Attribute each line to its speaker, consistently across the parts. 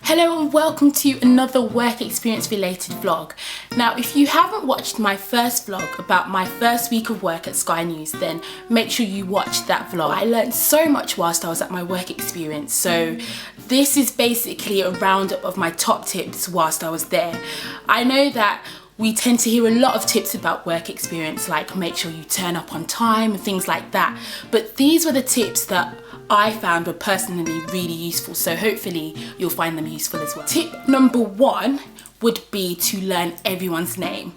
Speaker 1: Hello and welcome to another work experience related vlog. Now if you haven't watched my first vlog about my first week of work at Sky News, then make sure you watch that vlog. I learned so much whilst I was at my work experience, so this is basically a roundup of my top tips whilst I was there. I know that we tend to hear a lot of tips about work experience, like make sure you turn up on time and things like that, but these were the tips that I found were personally really useful, so hopefully you'll find them useful as well. Tip number one would be to learn everyone's name.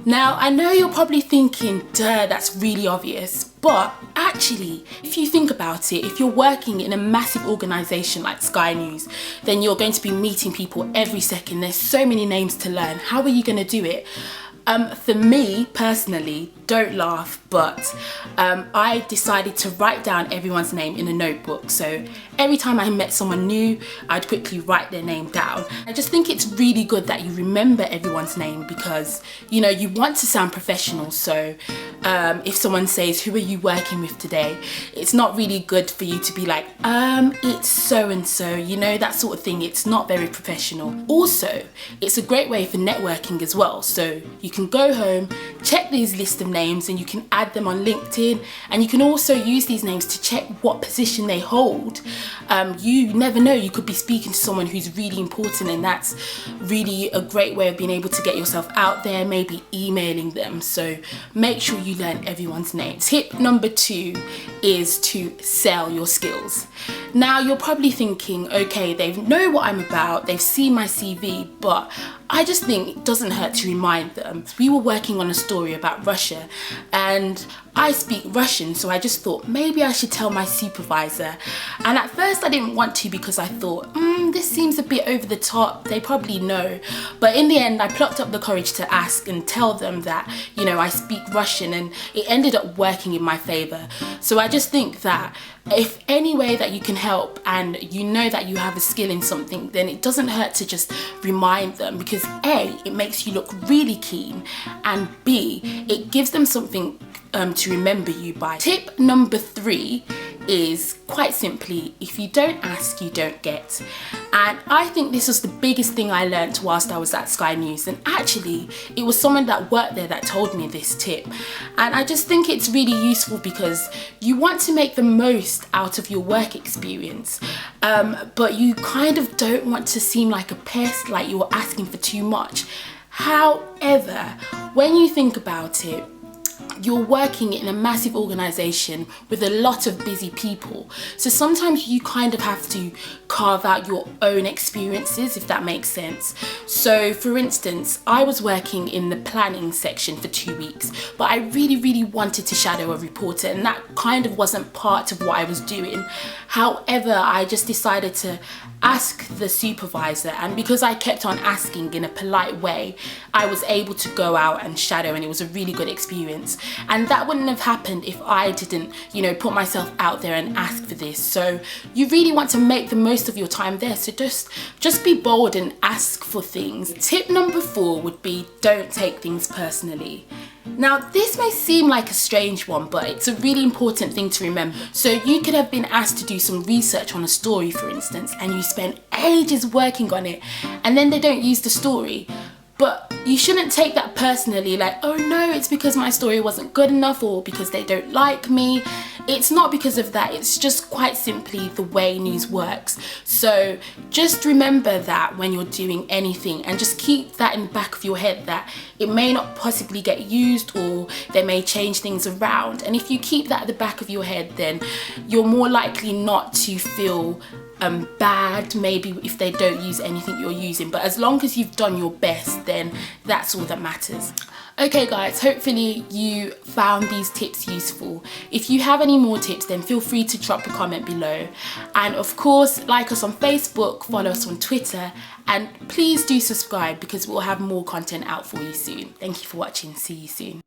Speaker 1: Now I know you're probably thinking, duh, that's really obvious, but actually if you think about it, if you're working in a massive organisation like Sky News, then you're going to be meeting people every second. There's so many names to learn. How are you going to do it? For me personally, don't laugh, but I decided to write down everyone's name in a notebook. So every time I met someone new, I'd quickly write their name down. I just think it's really good that you remember everyone's name because, you know, you want to sound professional. So if someone says, who are you working with today? It's not really good for you to be like, it's so-and-so, you know, that sort of thing. It's not very professional. Also, it's a great way for networking as well. So you can go home, check these list of names, and you can add them on LinkedIn, and you can also use these names to check what position they hold. You never know, you could be speaking to someone who's really important, and that's really a great way of being able to get yourself out there, maybe emailing them. So make sure you learn everyone's name. Tip number two is to sell your skills. Now you're probably thinking, okay, they know what I'm about, they've seen my CV, but I just think it doesn't hurt to remind them. We were working on a story about Russia and I speak Russian, so I just thought maybe I should tell my supervisor. And at first I didn't want to because I thought, this seems a bit over the top, they probably know. But in the end I plucked up the courage to ask and tell them that, you know, I speak Russian, and it ended up working in my favour. So I just think that if any way that you can help and you know that you have a skill in something, then it doesn't hurt to just remind them, because A, it makes you look really keen, and B, it gives them something to remember you by. Tip number three is quite simply, if you don't ask, you don't get. And I think this was the biggest thing I learned whilst I was at Sky News, and actually it was someone that worked there that told me this tip. And I just think it's really useful because you want to make the most out of your work experience, but you kind of don't want to seem like a pest, like you're asking for too much. However, when you think about it, you're working in a massive organisation with a lot of busy people, so sometimes you kind of have to carve out your own experiences, if that makes sense. So for instance, I was working in the planning section for 2 weeks, but I really wanted to shadow a reporter, and that kind of wasn't part of what I was doing. However, I just decided to ask the supervisor, and because I kept on asking in a polite way, I was able to go out and shadow, and it was a really good experience. And that wouldn't have happened if I didn't, you know, put myself out there and ask for this. So you really want to make the most of your time there, so just be bold and ask for things. Tip number four would be, don't take things personally. Now this may seem like a strange one, but it's a really important thing to remember. So you could have been asked to do some research on a story, for instance, and you spend ages working on it, and then they don't use the story. But you shouldn't take that personally, like, oh no, it's because my story wasn't good enough, or because they don't like me. It's not because of that, it's just quite simply the way news works. So just remember that when you're doing anything, and just keep that in the back of your head that it may not possibly get used, or they may change things around. And if you keep that at the back of your head, then you're more likely not to feel bad maybe if they don't use anything you're using. But as long as you've done your best, then that's all that matters. Okay guys, hopefully you found these tips useful. If you have any more tips, then feel free to drop a comment below, and of course like us on Facebook, follow us on Twitter, and please do subscribe because we'll have more content out for you soon. Thank you for watching, see you soon.